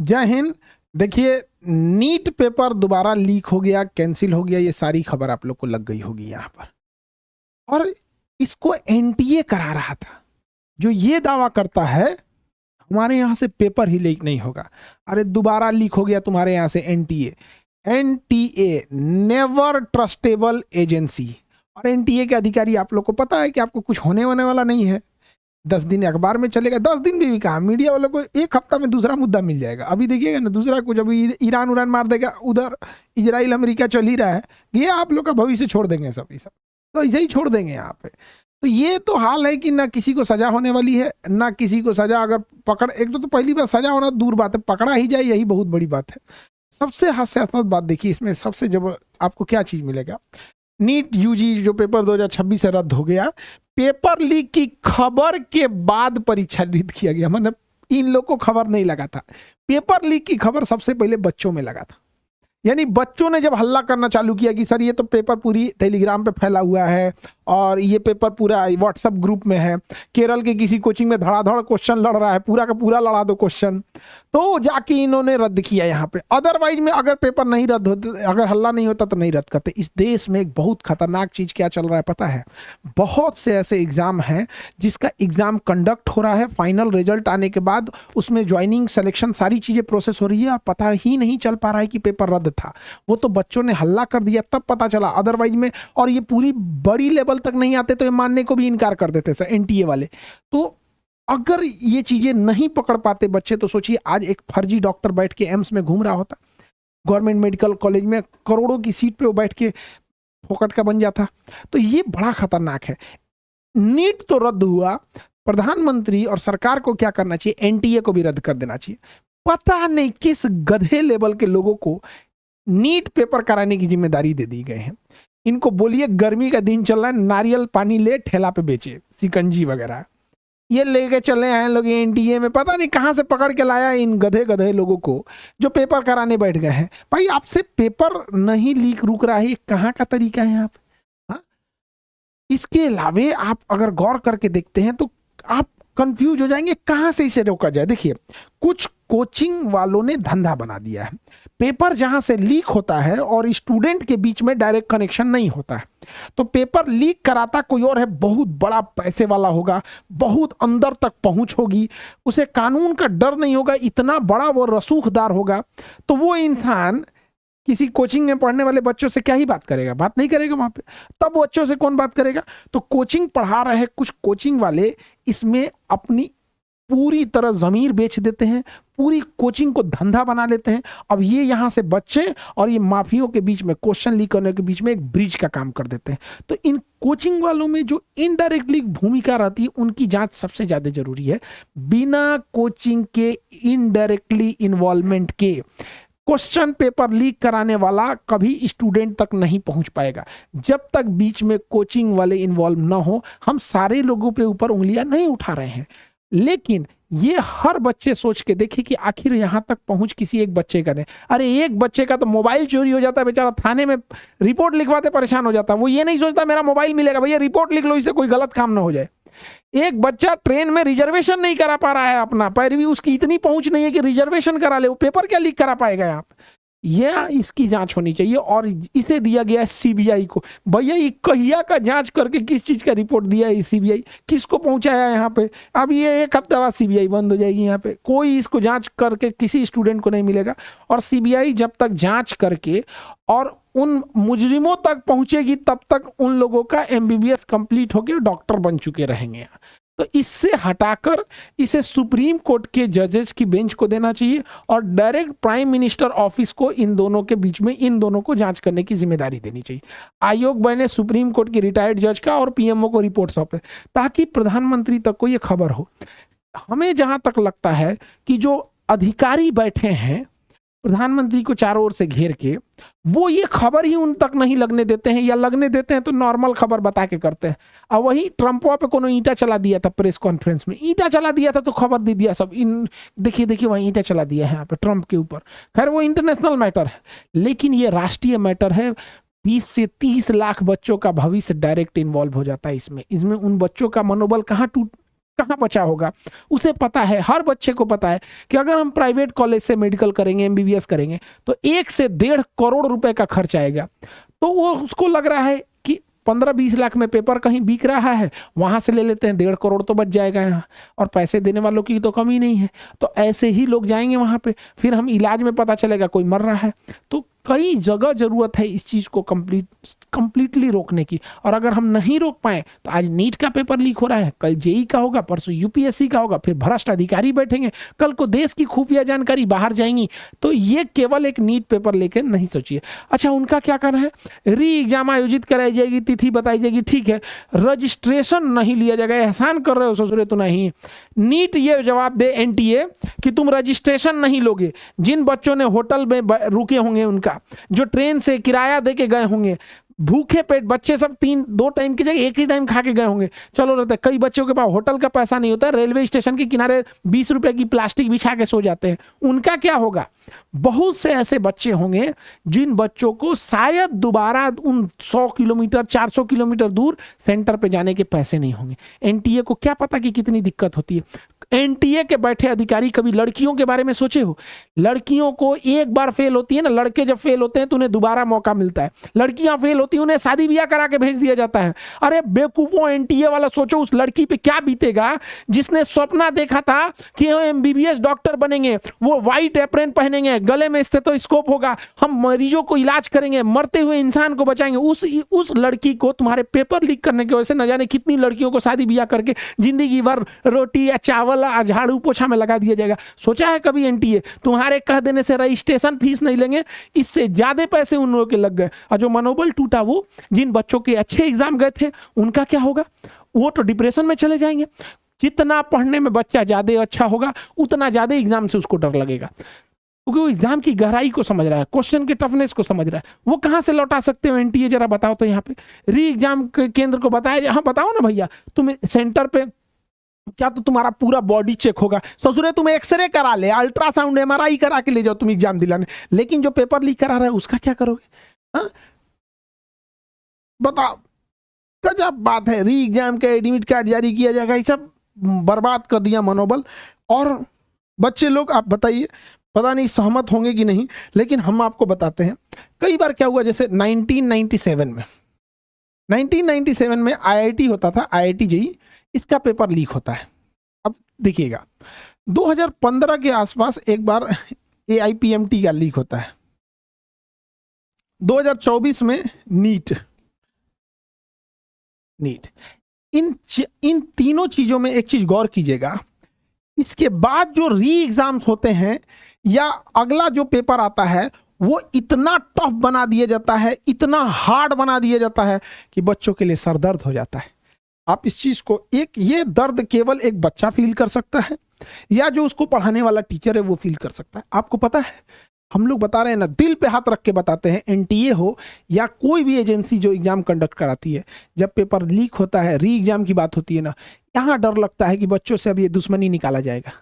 जय हिंद। देखिए, NEET paper दोबारा लीक हो गया, कैंसिल हो गया, ये सारी खबर आप लोग को लग गई होगी यहाँ पर। और इसको एनटीए करा रहा था, जो ये दावा करता है हमारे यहाँ से पेपर ही लीक नहीं होगा। अरे दोबारा लीक हो गया तुम्हारे यहाँ से। NTA, NTA never trustable agency. और एनटीए के अधिकारी, आप लोग को पता है कि आपको कुछ होने वाला नहीं है। 10 दिन अखबार में चलेगा, 10 दिन भी कहा, मीडिया वालों को एक हफ्ता में दूसरा मुद्दा मिल जाएगा। अभी देखिएगा ना, दूसरा कुछ, अभी ईरान उरान मार देगा, उधर इजराइल अमेरिका चल ही रहा है। ये आप लोग का भविष्य छोड़ देंगे सब, ये सब तो ऐसे ही छोड़ देंगे यहाँ पे। तो ये तो हाल है कि ना किसी को सजा होने वाली है, ना किसी को सजा। अगर पकड़, एक तो पहली बार सजा होना दूर बात है, पकड़ा ही जाए यही बहुत बड़ी बात है। सबसे हास्यास्पद बात देखिए इसमें, सबसे जब आपको क्या चीज मिलेगा, नीट यूजी जो पेपर 2026 से रद्द हो गया, पेपर लीक की खबर के बाद परीक्षा रद्द किया गया। मतलब इन लोग को खबर नहीं लगा था। पेपर लीक की खबर सबसे पहले बच्चों में लगा था। यानी बच्चों ने जब हल्ला करना चालू किया कि सर ये तो पेपर पूरी टेलीग्राम पे फैला हुआ है और ये पेपर पूरा व्हाट्सएप ग्रुप में है, केरल के किसी कोचिंग में धड़ाधड़ क्वेश्चन लड़ रहा है, पूरा का पूरा लड़ा दो क्वेश्चन, तो जाके इन्होंने रद्द किया यहाँ पे। अदरवाइज में अगर पेपर नहीं रद्द होते, अगर हल्ला नहीं होता तो नहीं रद्द करते। इस देश में एक बहुत खतरनाक चीज क्या चल रहा है पता है? बहुत से ऐसे एग्जाम हैं जिसका एग्जाम कंडक्ट हो रहा है, फाइनल रिजल्ट आने के बाद उसमें ज्वाइनिंग, सिलेक्शन, सारी चीजें प्रोसेस हो रही है, पता ही नहीं चल पा रहा है कि पेपर रद्द था। वो तो बच्चों ने हल्ला कर दिया तब पता चला, अदरवाइज में। और ये पूरी बड़ी लेवल तक नहीं आते तो ये मानने को भी इनकार कर देते सर एनटीए वाले। तो अगर ये चीजें नहीं पकड़ पाते बच्चे, तो सोचिए आज एक फर्जी डॉक्टर बैठ के एम्स में घूम रहा होता, गवर्नमेंट मेडिकल कॉलेज में करोड़ों की सीट पे वो बैठ के फोकट का बन जाता। तो ये बड़ा खतरनाक है। नीट तो रद्द हुआ, प्रधानमंत्री और सरकार को क्या करना चाहिए? एनटीए को भी रद्द कर देना चाहिए। पता नहीं किस गधे लेवल के लोगों को नीट पेपर कराने की जिम्मेदारी दे दी गई है। इनको बोलिए गर्मी का दिन चल रहा है, नारियल पानी ले ठेला पे बेचे, सिकंजी वगैरह ये लेके चले आए लोग एनटीए में। पता नहीं कहां से पकड़ के लाया इन गधे गधे लोगों को जो पेपर कराने बैठ गए हैं। भाई आपसे पेपर नहीं लीक रुक रहा है, ये कहाँ का तरीका है आप? हाँ, इसके अलावे आप अगर गौर करके देखते हैं तो आप कंफ्यूज हो जाएंगे कहां से इसे रोका जाए। देखिए, कुछ कोचिंग वालों ने धंधा बना दिया है। पेपर जहां से लीक होता है और स्टूडेंट के बीच में डायरेक्ट कनेक्शन नहीं होता है, तो पेपर लीक कराता कोई और है, बहुत बड़ा पैसे वाला होगा, बहुत अंदर तक पहुंच होगी, उसे कानून का डर नहीं होगा, इतना बड़ा वो रसूखदार होगा। तो वो इंसान किसी कोचिंग में पढ़ने वाले बच्चों से क्या ही बात करेगा? बात नहीं करेगा वहां पे। तब बच्चों से कौन बात करेगा? तो कोचिंग पढ़ा रहे कुछ कोचिंग वाले इसमें अपनी पूरी तरह जमीर बेच देते हैं, पूरी कोचिंग को धंधा बना लेते हैं। अब ये यहाँ से बच्चे और ये माफियों के बीच में, क्वेश्चन लीक करने के बीच में एक ब्रिज का काम कर देते हैं। तो इन कोचिंग वालों में जो इनडायरेक्टली भूमिका रहती है उनकी जांच सबसे ज्यादा जरूरी है। बिना कोचिंग के इनडायरेक्टली इन्वॉल्वमेंट के क्वेश्चन पेपर लीक कराने वाला कभी स्टूडेंट तक नहीं पहुंच पाएगा। जब तक बीच में कोचिंग वाले इन्वॉल्व ना हो, हम सारे लोगों पे ऊपर उंगलियां नहीं उठा रहे हैं, लेकिन ये हर बच्चे सोच के देखे कि आखिर यहां तक पहुंच किसी एक बच्चे का नहीं। अरे एक बच्चे का तो मोबाइल चोरी हो जाता है, बेचारा थाने में रिपोर्ट लिखवाते परेशान हो जाता है। वो ये नहीं सोचता मेरा मोबाइल मिलेगा, भैया रिपोर्ट लिख लो, इससे कोई गलत काम ना हो जाए। एक बच्चा ट्रेन में रिजर्वेशन नहीं करा पा रहा है अपना, पैरवी उसकी इतनी पहुंच नहीं है कि रिजर्वेशन करा ले, वो पेपर क्या लीक करा पाएगा आप? यह इसकी जांच होनी चाहिए और इसे दिया गया है सीबीआई को। भैया ये कहिया का जांच करके किस चीज का रिपोर्ट दिया है सीबीआई, किसको पहुंचाया यहाँ पे? अब ये एक हफ्ते बाद सीबीआई बंद हो जाएगी, यहाँ पे कोई इसको जांच करके किसी स्टूडेंट को नहीं मिलेगा। और सीबीआई जब तक जांच करके और उन मुजरिमों तक पहुंचेगी तब तक उन लोगों का एमबीबीएस कंप्लीट होकर डॉक्टर बन चुके रहेंगे। तो इससे हटाकर इसे सुप्रीम कोर्ट के जजेस की बेंच को देना चाहिए और डायरेक्ट प्राइम मिनिस्टर ऑफिस को इन दोनों के बीच में इन दोनों को जांच करने की जिम्मेदारी देनी चाहिए। आयोग बने सुप्रीम कोर्ट के रिटायर्ड जज का और पीएमओ को रिपोर्ट सौंपे ताकि प्रधानमंत्री तक को यह खबर हो। हमें जहां तक लगता है कि जो अधिकारी बैठे हैं प्रधानमंत्री को चारों ओर से घेर के, वो ये खबर ही उन तक नहीं लगने देते हैं, या लगने देते हैं तो नॉर्मल खबर बता के करते हैं। और वही ट्रंपवा पे कोनो ईंटा चला दिया था, प्रेस कॉन्फ्रेंस में ईंटा चला दिया था तो खबर दे दिया सब, इन देखिए वही ईंटा चला दिया है यहाँ पे ट्रंप के ऊपर। खैर वो इंटरनेशनल मैटर है, लेकिन ये राष्ट्रीय मैटर है। 20 से 30 लाख बच्चों का भविष्य डायरेक्ट इन्वॉल्व हो जाता है इसमें। उन बच्चों का मनोबल कहाँ कहाँ बचा होगा? उसे पता है, हर बच्चे को पता है कि अगर हम प्राइवेट कॉलेज से मेडिकल करेंगे, एमबीबीएस करेंगे तो 1 से 1.5 करोड़ रुपए का खर्च आएगा। तो वो उसको लग रहा है कि 15-20 लाख में पेपर कहीं बिक रहा है, वहां से ले लेते हैं, 1.5 करोड़ तो बच जाएगा यहाँ, और पैसे देने वालों की तो कमी नहीं है। तो ऐसे ही लोग जाएंगे वहां पे, फिर हम इलाज में पता चलेगा कोई मर रहा है। तो कई जगह जरूरत है इस चीज को कंप्लीटली रोकने की। और अगर हम नहीं रोक पाए तो आज नीट का पेपर लीक हो रहा है, कल जेई का होगा, परसों यूपीएससी का होगा, फिर भ्रष्ट अधिकारी बैठेंगे, कल को देश की खुफिया जानकारी बाहर जाएंगी। तो ये केवल एक नीट पेपर लेकर नहीं सोचिए। अच्छा, उनका क्या करना है? री एग्जाम आयोजित कराई जाएगी, तिथि बताई जाएगी, ठीक है, रजिस्ट्रेशन नहीं लिया जाएगा। एहसान कर रहे हो ससुरे तो नहीं। नीट ये जवाब दे एनटीए कि तुम रजिस्ट्रेशन नहीं लोगे। जिन बच्चों ने होटल में रुके होंगे, उनका जो ट्रेन से किराया दे के गए होंगे, भूखे पेट बच्चे सब 2 टाइम की जगह 1 ही टाइम खा के गए होंगे, चलो रहते। कई बच्चों के पास होटल का पैसा नहीं होता है, रेलवे स्टेशन के किनारे 20 रुपए की प्लास्टिक बिछा के सो जाते हैं। उनका क्या होगा? बहुत से ऐसे बच्चे होंगे जिन बच्चों को शायद दोबारा उन 100 किलोमीटर 400 किलोमीटर दूर सेंटर पे जाने के पैसे नहीं होंगे। एनटीए को क्या पता कि कितनी दिक्कत होती है। एनटीए के बैठे अधिकारी कभी लड़कियों के बारे में सोचे हो? लड़कियों को एक बार फेल होती है ना, लड़के जब फेल होते हैं तो उन्हें दोबारा मौका मिलता है, लड़कियां फेल होती है उन्हें शादी ब्याह करा के भेज दिया जाता है। अरे बेवकूफों, एनटीए वाला सोचो उस लड़की पे क्या बीतेगा जिसने सपना देखा था कि हम एमबीबीएस डॉक्टर बनेंगे, वो व्हाइट एप्रन पहनेंगे, गले में स्टेथोस्कोप होगा, हम मरीजों को इलाज करेंगे, मरते हुए इंसान को बचाएंगे। उस लड़की को तुम्हारे पेपर लीक करने की वजह से न जाने कितनी लड़कियों को शादी ब्याह करके जिंदगी भर रोटी या चावल झाड़ू पोछा में लगा दिया जाएगा। सोचा है कभी एनटीए? तुम्हारे कह देने से रजिस्ट्रेशन फीस नहीं लेंगे, इससे ज्यादा पैसे उन लोगों के लग गए। और जो मनोबल टूटा, वो जिन बच्चों के अच्छे एग्जाम गए थे, उनका क्या होगा? वो तो डिप्रेशन में चले जाएंगे। जितना पढ़ने में बच्चा ज्यादा अच्छा होगा, उतना ज्यादा एग्जाम से उसको डर लगेगा, क्योंकि वो एग्जाम की गहराई को समझ रहा है, क्वेश्चन के टफनेस को समझ रहा है। वो कहां से लौटा सकते हो एनटीए? जरा बताओ तो। यहाँ पे री एग्जाम केंद्र को बताया, हाँ बताओ ना भैया, तुम सेंटर पे क्या तो तुम्हारा पूरा बॉडी चेक होगा? ससुरे तुम एक्सरे करा ले, अल्ट्रासाउंड एमआरआई करा के ले जाओ तुम एग्जाम दिलाने। लेकिन जो पेपर लीक करा रहा है उसका क्या करोगे? हाँ बताओ, गजब बात है। री एग्जाम का एडमिट कार्ड जारी किया जाएगा, ये सब बर्बाद कर दिया मनोबल। और बच्चे लोग, आप बताइए, पता नहीं सहमत होंगे कि नहीं, लेकिन हम आपको बताते हैं कई बार क्या हुआ। जैसे 1997 में आईआईटी होता था, आईआईटी जेईई, इसका पेपर लीक होता है। अब देखिएगा 2015 के आसपास एक बार एआईपीएमटी का लीक होता है। 2024 में नीट। इन तीनों चीजों में एक चीज गौर कीजिएगा, इसके बाद जो री एग्जाम्स होते हैं या अगला जो पेपर आता है, वो इतना टफ बना दिया जाता है, इतना हार्ड बना दिया जाता है कि बच्चों के लिए सरदर्द हो जाता है। आप इस चीज को, ये दर्द केवल एक बच्चा फील कर सकता है या जो उसको पढ़ाने वाला टीचर है वो फील कर सकता है। आपको पता है, हम लोग बता रहे हैं ना, दिल पे हाथ रख के बताते हैं, एनटीए हो या कोई भी एजेंसी जो एग्जाम कंडक्ट कराती है, जब पेपर लीक होता है, री एग्जाम की बात होती है ना, यहां डर लगता है कि बच्चों से अब ये दुश्मनी निकाला जाएगा।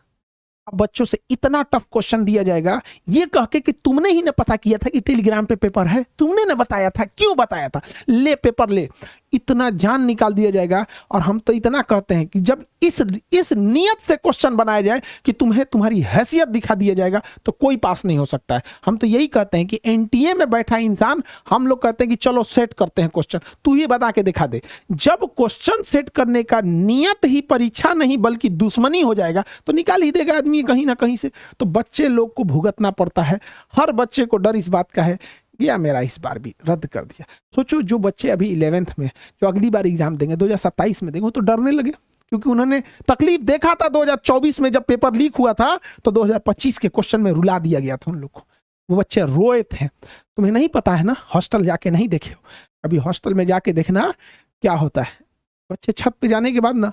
अब बच्चों से इतना टफ क्वेश्चन दिया जाएगा ये कह के कि तुमने ही ने पता किया था कि टेलीग्राम पे पेपर है, तुमने ने बताया था, क्यों बताया था, ले पेपर ले, इतना जान निकाल दिया जाएगा। और हम तो इतना कहते हैं कि जब इस नियत से क्वेश्चन बनाया जाए कि तुम्हें तुम्हारी हैसियत दिखा दिया जाएगा, तो कोई पास नहीं हो सकता है। हम तो यही कहते हैं कि एनटीए में बैठा इंसान, हम लोग कहते हैं कि चलो सेट करते हैं क्वेश्चन, तू ही बता के दिखा दे। जब क्वेश्चन सेट करने का नियत ही परीक्षा नहीं बल्कि दुश्मनी हो जाएगा, तो निकाल ही देगा आदमी कहीं ना कहीं से। तो बच्चे लोग को भुगतना पड़ता है। हर बच्चे को डर इस बात का है, या मेरा इस बार भी रद्द कर दिया। सोचो, जो बच्चे अभी 11th में, जो अगली बार एग्जाम देंगे 2027 में देंगे, तो डरने लगे, क्योंकि उन्होंने तकलीफ देखा था 2024 में जब पेपर लीक हुआ था, तो 2025 के क्वेश्चन में रुला दिया गया था उन लोग को। वो बच्चे रोए थे। तुम्हें नहीं पता है ना, हॉस्टल जाके नहीं देखे हो, अभी हॉस्टल में जाके देखना क्या होता है। बच्चे छत पे जाने के बाद ना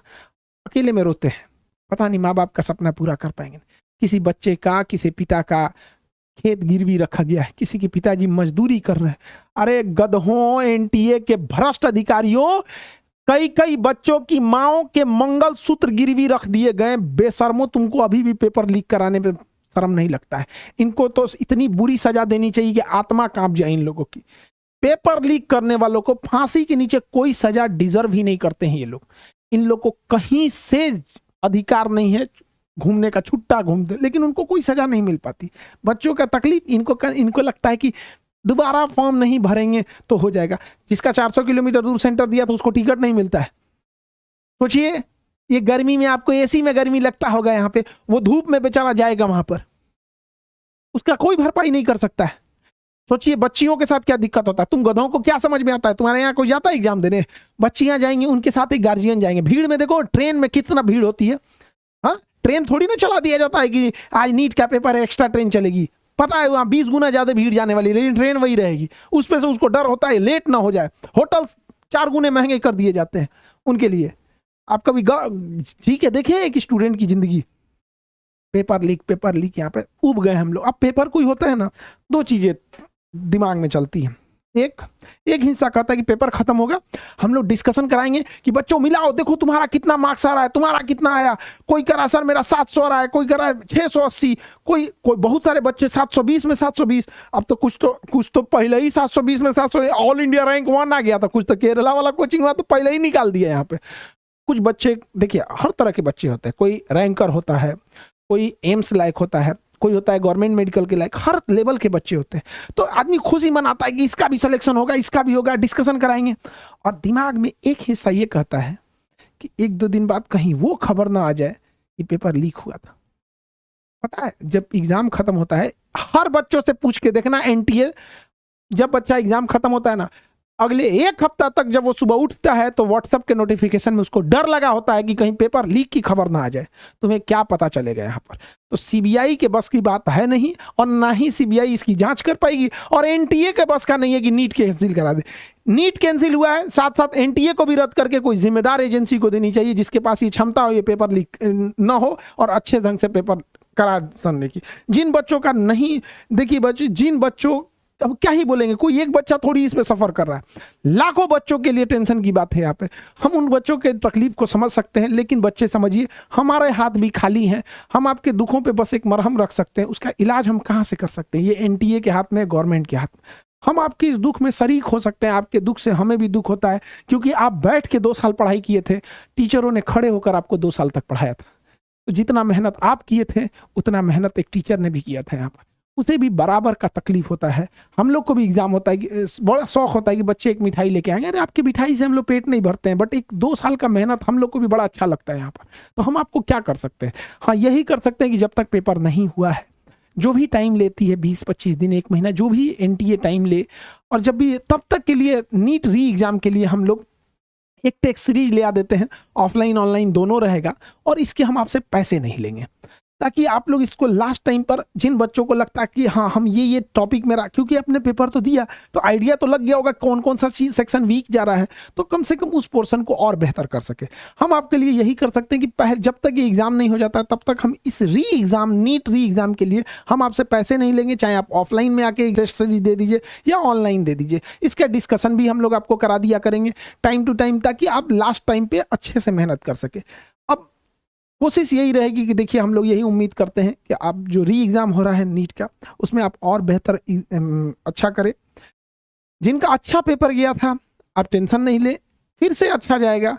अकेले में रोते हैं, पता नहीं माँ बाप का सपना पूरा कर पाएंगे। किसी बच्चे का, किसी पिता का खेत गिरवी रखा गया है, किसी के पिताजी मजदूरी कर रहे हैं। अरे गधों, एनटीए के भ्रष्ट अधिकारियों, कई बच्चों की माओं के मंगलसूत्र गिरवी रख दिए गए। बेशर्मो, तुमको अभी भी पेपर लीक कराने पे शर्म नहीं लगता है? इनको तो इतनी बुरी सजा देनी चाहिए कि आत्मा कांप जाए इन लोगों की। पेपर लीक करने वालों को फांसी के नीचे कोई सजा डिजर्व ही नहीं करते हैं ये लोग। इन लोग को कहीं से अधिकार नहीं है घूमने का, छुट्टा घूमते, लेकिन उनको कोई सजा नहीं मिल पाती। बच्चों का तकलीफ, इनको लगता है कि दोबारा फॉर्म नहीं भरेंगे तो हो जाएगा। जिसका 400 किलोमीटर दूर सेंटर दिया तो उसको टिकट नहीं मिलता है। सोचिए, ये गर्मी में आपको एसी में गर्मी लगता होगा यहाँ पे, वो धूप में बेचारा जाएगा वहां पर, उसका कोई भरपाई नहीं कर सकता है। सोचिए बच्चियों के साथ क्या दिक्कत होता है। तुम गधों को क्या समझ में आता है, तुम्हारे यहाँ कोई जाता है एग्जाम देने, बच्चियां जाएंगी, उनके साथ एक गार्जियन जाएंगे, भीड़ में देखो ट्रेन में कितना भीड़ होती है। हाँ, ट्रेन थोड़ी ना चला दिया जाता है कि आज नीट का पेपर है एक्स्ट्रा ट्रेन चलेगी, पता है वहां 20 गुना ज्यादा भीड़ जाने वाली, लेकिन ट्रेन वही रहेगी। उस पे से उसको डर होता है लेट ना हो जाए। होटल 4 गुने महंगे कर दिए जाते हैं उनके लिए। आप कभी ठीक है देखिए एक स्टूडेंट की जिंदगी, पेपर लीक यहाँ पे उब गए हम लोग। अब पेपर कोई होता है ना, दो चीजें दिमाग में चलती हैं। एक हिस्सा कहता है कि पेपर खत्म होगा, हम लोग डिस्कशन कराएंगे कि बच्चों मिलाओ, देखो तुम्हारा कितना मार्क्स आ रहा है, तुम्हारा कितना आया। कोई कह रहा सर मेरा 700 आ रहा है, कोई कह रहा है 680, कोई बहुत सारे बच्चे 720 में 720। अब तो कुछ तो पहले ही 720 में 700 ऑल इंडिया रैंक 1 आ गया था। कुछ तो केरला वाला कोचिंग हुआ तो पहले ही निकाल दिया यहाँ पे। कुछ बच्चे देखिए हर तरह के बच्चे होते हैं, कोई रैंकर होता है, कोई एम्स लायक होता है, कोई होता है गवर्नमेंट मेडिकल के लायक, हर लेवल के बच्चे होते हैं। तो आदमी खुशी मनाता है कि इसका भी सिलेक्शन होगा, इसका भी होगा, डिस्कशन कराएंगे। और दिमाग में एक हिस्सा ये कहता है कि 1-2 दिन बाद कहीं वो खबर ना आ जाए कि पेपर लीक हुआ था। पता है जब एग्जाम खत्म होता है, हर बच्चों से पूछ के देखना, एनटीए जब बच्चा एग्जाम खत्म होता है ना, अगले 1 हफ्ता तक जब वो सुबह उठता है तो व्हाट्सएप के नोटिफिकेशन में उसको डर लगा होता है कि कहीं पेपर लीक की खबर ना आ जाए। तुम्हें क्या पता चलेगा यहाँ पर। तो सीबीआई के बस की बात है नहीं, और ना ही सीबीआई इसकी जांच कर पाएगी, और एनटीए के बस का नहीं है कि नीट कैंसिल करा दे। नीट कैंसिल हुआ है, साथ साथ एनटीए को भी रद्द करके कोई जिम्मेदार एजेंसी को देनी चाहिए जिसके पास ये क्षमता हो ये पेपर लीक ना हो और अच्छे ढंग से पेपर करा करने की। जिन बच्चों का नहीं, देखिए बच्चे, जिन बच्चों, अब क्या ही बोलेंगे, कोई एक बच्चा थोड़ी इसमें सफर कर रहा है, लाखों बच्चों के लिए टेंशन की बात है यहाँ पे। हम उन बच्चों के तकलीफ को समझ सकते हैं, लेकिन बच्चे समझिए हमारे हाथ भी खाली हैं। हम आपके दुखों पे बस एक मरहम रख सकते हैं, उसका इलाज हम कहाँ से कर सकते हैं? ये एनटीए के हाथ में, गवर्नमेंट के हाथ में। हम आपके इस दुख में शरीक हो सकते हैं, आपके दुख से हमें भी दुख होता है, क्योंकि आप बैठ के 2 साल पढ़ाई किए थे, टीचरों ने खड़े होकर आपको 2 साल तक पढ़ाया था। तो जितना मेहनत आप किए थे उतना मेहनत एक टीचर ने भी किया था यहाँ पर, उसे भी बराबर का तकलीफ होता है। हम लोग को भी एग्जाम होता है कि बड़ा शौक होता है कि बच्चे एक मिठाई लेके आएंगे, अरे आपकी मिठाई से हम लोग पेट नहीं भरते हैं, बट एक 2 साल का मेहनत हम लोग को भी बड़ा अच्छा लगता है यहाँ पर। तो हम आपको क्या कर सकते हैं? हाँ, यही कर सकते हैं कि जब तक पेपर नहीं हुआ है, जो भी टाइम लेती है 20-25 दिन, 1 महीना, जो भी एनटीए टाइम ले, और जब भी तब तक के लिए नीट री एग्जाम के लिए हम लोग एक टेस्ट सीरीज ले आ देते हैं, ऑफलाइन ऑनलाइन दोनों रहेगा, और इसके हम आपसे पैसे नहीं लेंगे, ताकि आप लोग इसको लास्ट टाइम पर, जिन बच्चों को लगता है कि हाँ हम ये टॉपिक मेरा, क्योंकि अपने पेपर तो दिया तो आइडिया तो लग गया होगा कौन कौन सा चीज सेक्शन वीक जा रहा है, तो कम से कम उस पोर्शन को और बेहतर कर सके। हम आपके लिए यही कर सकते हैं कि पहले जब तक ये एग्जाम नहीं हो जाता तब तक हम इस री एग्जाम, नीट री एग्जाम के लिए हम आपसे पैसे नहीं लेंगे, चाहे आप ऑफलाइन में आके टेस्ट सीरीज दे दीजिए या ऑनलाइन दे दीजिए। इसका डिस्कशन भी हम लोग आपको करा दिया करेंगे टाइम टू टाइम, ताकि आप लास्ट टाइम पे अच्छे से मेहनत कर सके। अब कोशिश यही रहेगी कि देखिए हम लोग यही उम्मीद करते हैं कि आप जो री एग्जाम हो रहा है नीट का, उसमें आप और बेहतर अच्छा करें। जिनका अच्छा पेपर गया था आप टेंशन नहीं ले, फिर से अच्छा जाएगा।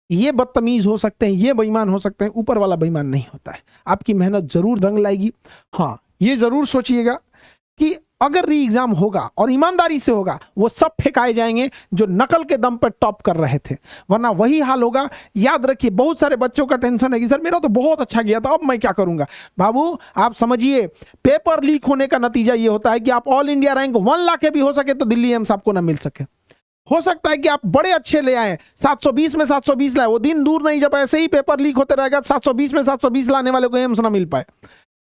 ये बदतमीज हो सकते हैं, ये बेईमान हो सकते हैं, ऊपर वाला बेईमान नहीं होता है। आपकी मेहनत जरूर रंग लाएगी। हाँ, ये जरूर सोचिएगा कि अगर री एग्जाम होगा और ईमानदारी से होगा, वो सब फेंकाए जाएंगे जो नकल के दम पर टॉप कर रहे थे, वरना वही हाल होगा। याद रखिए, बहुत सारे बच्चों का टेंशन है कि सर मेरा तो बहुत अच्छा गया था, अब मैं क्या करूंगा। बाबू आप समझिए, पेपर लीक होने का नतीजा ये होता है कि आप ऑल इंडिया रैंक 1 ला के भी हो सके तो दिल्ली एम्स आपको ना मिल सके। हो सकता है कि आप बड़े अच्छे ले आए, 720 में 720 लाए, वो दिन दूर नहीं जब ऐसे ही पेपर लीक होते रहेगा 720 में 720 लाने वाले को एम्स ना मिल पाए,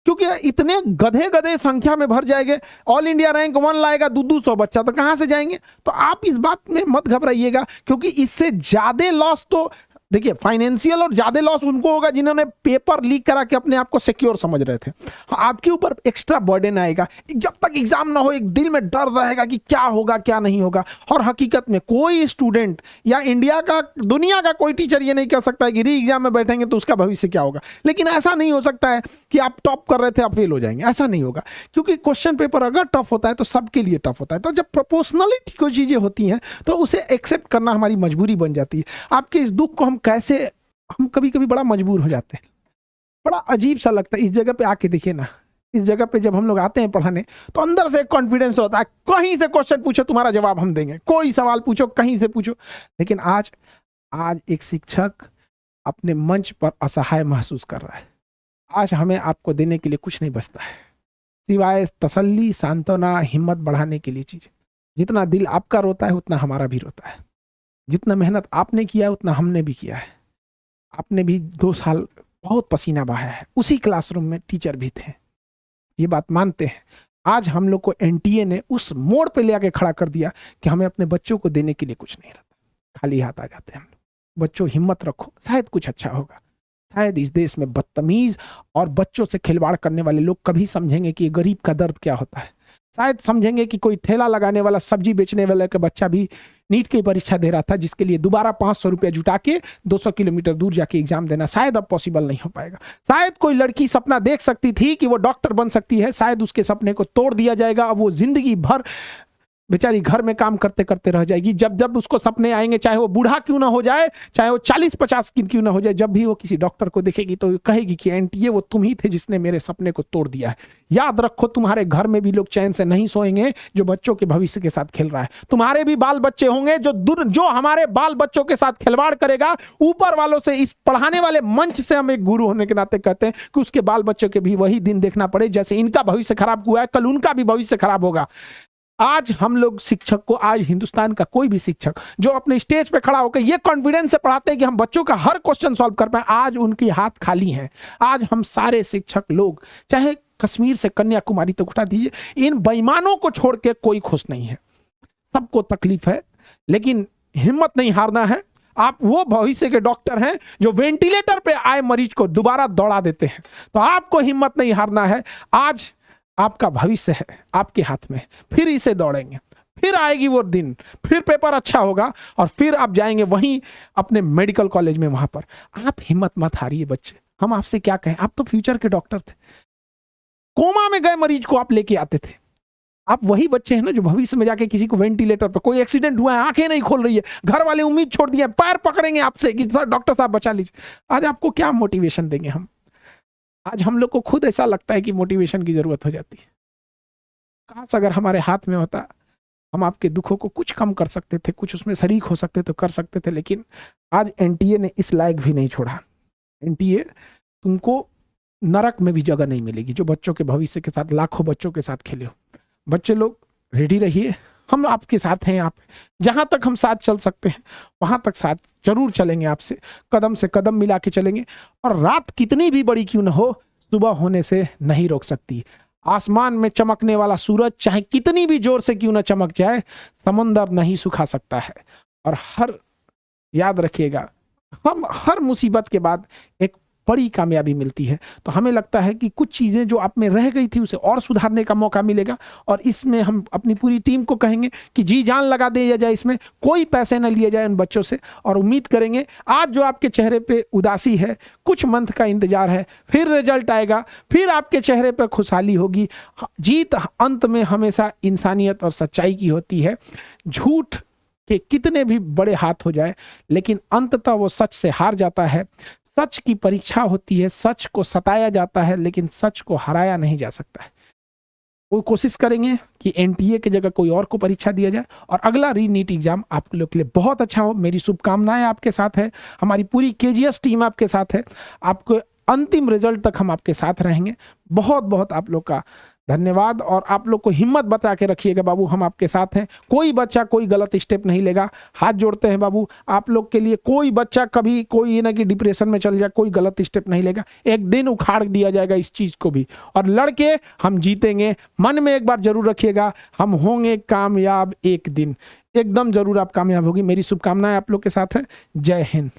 क्योंकि इतने गधे संख्या में भर जाएंगे। ऑल इंडिया रैंक 1 लाएगा 200 बच्चा, तो कहां से जाएंगे? तो आप इस बात में मत घबराइएगा, क्योंकि इससे ज्यादा लॉस तो देखिए फाइनेंशियल और ज्यादा लॉस उनको होगा जिन्होंने पेपर लीक करा के अपने आप को सिक्योर समझ रहे थे। आपके ऊपर एक्स्ट्रा बर्डन आएगा। जब तक एग्जाम ना हो एक दिल में डर रहेगा कि क्या होगा क्या नहीं होगा। और हकीकत में कोई स्टूडेंट या इंडिया का, दुनिया का कोई टीचर ये नहीं कह सकता है कि री एग्जाम में बैठेंगे तो उसका भविष्य क्या होगा। लेकिन ऐसा नहीं हो सकता है कि आप टॉप कर रहे थे आप फेल हो जाएंगे, ऐसा नहीं होगा। क्योंकि क्वेश्चन पेपर अगर टफ होता है तो सबके लिए टफ होता है। तो जब प्रोपोर्शनलिटी कोई चीजें होती हैं तो उसे एक्सेप्ट करना हमारी मजबूरी बन जाती है। आपके इस दुख को हम कैसे हम कभी कभी बड़ा मजबूर हो जाते हैं, बड़ा अजीब सा लगता है। इस जगह पे आके देखिए ना, इस जगह पे जब हम लोग आते हैं पढ़ाने तो अंदर से एक कॉन्फिडेंस होता है, कहीं से क्वेश्चन पूछो तुम्हारा जवाब हम देंगे, कोई सवाल पूछो कहीं से पूछो। लेकिन आज आज एक शिक्षक अपने मंच पर असहाय महसूस कर रहा है। आज हमें आपको देने के लिए कुछ नहीं बचता है सिवाय तसल्ली, सांत्वना, हिम्मत बढ़ाने के लिए चीज। जितना दिल आपका रोता है उतना हमारा भी रोता है, जितना मेहनत आपने किया है उतना हमने भी किया है। आपने भी 2 साल बहुत पसीना बहाया है, उसी क्लासरूम में टीचर भी थे, ये बात मानते हैं। आज हम लोग को एनटीए ने उस मोड़ पे ले आके खड़ा कर दिया कि हमें अपने बच्चों को देने के लिए कुछ नहीं रहता, खाली हाथ आ जाते हैं हम लोग। बच्चों हिम्मत रखो, शायद कुछ अच्छा होगा। शायद इस देश में बदतमीज और बच्चों से खिलवाड़ करने वाले लोग कभी समझेंगे कि गरीब का दर्द क्या होता है। शायद समझेंगे कि कोई ठेला लगाने वाला, सब्जी बेचने वाले का बच्चा भी नीट की परीक्षा दे रहा था, जिसके लिए दोबारा 500 रुपया जुटा के 200 किलोमीटर दूर जाके एग्जाम देना शायद अब पॉसिबल नहीं हो पाएगा। शायद कोई लड़की सपना देख सकती थी कि वो डॉक्टर बन सकती है, शायद उसके सपने को तोड़ दिया जाएगा। अब वो जिंदगी भर बेचारी घर में काम करते करते रह जाएगी। जब जब उसको सपने आएंगे, चाहे वो बूढ़ा क्यों ना हो जाए, चाहे वो 40-50 की क्यों ना हो जाए, जब भी वो किसी डॉक्टर को देखेगी तो कहेगी कि एनटीए वो तुम ही थे जिसने मेरे सपने को तोड़ दिया है। याद रखो, तुम्हारे घर में भी लोग चैन से नहीं सोएंगे जो बच्चों के भविष्य के साथ खेल रहा है। तुम्हारे भी बाल बच्चे होंगे जो हमारे बाल बच्चों के साथ खिलवाड़ करेगा। ऊपर वालों से, इस पढ़ाने वाले मंच से हम एक गुरु होने के नाते कहते हैं कि उसके बाल बच्चों के भी वही दिन देखना पड़े, जैसे इनका भविष्य खराब हुआ है कल उनका भी भविष्य खराब होगा। आज हम लोग शिक्षक को, आज हिंदुस्तान का कोई भी शिक्षक जो अपने स्टेज पे खड़ा होकर ये कॉन्फिडेंस से पढ़ाते हैं कि हम बच्चों का हर क्वेश्चन सॉल्व कर पाए, आज उनके हाथ खाली हैं। आज हम सारे शिक्षक लोग, चाहे कश्मीर से कन्याकुमारी तक उठा दीजिए, इन बेईमानों को छोड़ के कोई खुश नहीं है। सबको तकलीफ है, लेकिन हिम्मत नहीं हारना है। आप वो भविष्य के डॉक्टर हैं जो वेंटिलेटर पे आए मरीज को दोबारा दौड़ा देते हैं, तो आपको हिम्मत नहीं हारना है। आज आपका भविष्य है आपके हाथ में, फिर इसे दौड़ेंगे, फिर आएगी वो दिन, फिर पेपर अच्छा होगा और फिर आप जाएंगे वहीं अपने मेडिकल कॉलेज में। वहां पर आप हिम्मत मत हारिए बच्चे। हम आपसे क्या कहें, आप तो फ्यूचर के डॉक्टर थे। कोमा में गए मरीज को आप लेके आते थे। आप वही बच्चे हैं ना जो भविष्य में जाके किसी को वेंटिलेटर पर, कोई एक्सीडेंट हुआ है, आंखें नहीं खोल रही है, घर वाले उम्मीद छोड़ दिए, पैर पकड़ेंगे आपसे कि डॉक्टर साहब बचा लीजिए। आज आपको क्या मोटिवेशन देंगे हम? आज हम लोग को खुद ऐसा लगता है कि मोटिवेशन की जरूरत हो जाती है। काश अगर हमारे हाथ में होता, हम आपके दुखों को कुछ कम कर सकते थे, कुछ उसमें शरीक हो सकते तो कर सकते थे। लेकिन आज एनटीए ने इस लायक भी नहीं छोड़ा। एनटीए तुमको नरक में भी जगह नहीं मिलेगी जो बच्चों के भविष्य के साथ, लाखों बच्चों के साथ खेले हो। बच्चे लोग रेडी रहिए, हम आपके साथ हैं। आप जहां तक हम साथ चल सकते हैं वहां तक साथ जरूर चलेंगे, आपसे कदम से कदम मिला के चलेंगे। और रात कितनी भी बड़ी क्यों ना हो, सुबह होने से नहीं रोक सकती। आसमान में चमकने वाला सूरज चाहे कितनी भी जोर से क्यों ना चमक जाए, समुंदर नहीं सुखा सकता है। और याद रखिएगा, हम हर मुसीबत के बाद एक बड़ी कामयाबी मिलती है। तो हमें लगता है कि कुछ चीजें जो आप में रह गई थी उसे और सुधारने का मौका मिलेगा। और इसमें हम अपनी पूरी टीम को कहेंगे कि जी जान लगा दिया जाए, इसमें कोई पैसे न लिए जाए उन बच्चों से। और उम्मीद करेंगे आज जो आपके चेहरे पे उदासी है, कुछ मंथ का इंतजार है, फिर रिजल्ट आएगा, फिर आपके चेहरे पर खुशहाली होगी। जीत अंत में हमेशा इंसानियत और सच्चाई की होती है। झूठ के कितने भी बड़े हाथ हो जाए, लेकिन अंततः वो सच से हार जाता है। सच की परीक्षा होती है, सच को सताया जाता है, लेकिन सच को हराया नहीं जा सकता है। वो कोशिश करेंगे कि एनटीए की जगह कोई और को परीक्षा दिया जाए और अगला री नीट एग्जाम आप लोग के लिए बहुत अच्छा हो। मेरी शुभकामनाएं आपके साथ है, हमारी पूरी केजीएस टीम आपके साथ है। आपको अंतिम रिजल्ट तक हम आपके साथ रहेंगे। बहुत बहुत आप लोग का धन्यवाद। और आप लोग को हिम्मत बचा के रखिएगा बाबू, हम आपके साथ हैं। कोई बच्चा कोई गलत स्टेप नहीं लेगा। हाथ जोड़ते हैं बाबू आप लोग के लिए। कोई बच्चा कभी कोई ये ना कि डिप्रेशन में चल जाए, कोई गलत स्टेप नहीं लेगा। एक दिन उखाड़ दिया जाएगा इस चीज को भी, और लड़के हम जीतेंगे। मन में एक बार जरूर रखिएगा, हम होंगे कामयाब एक दिन। एकदम जरूर आप कामयाब होगी। मेरी शुभकामनाएं आप लोग के साथ है। जय हिंद।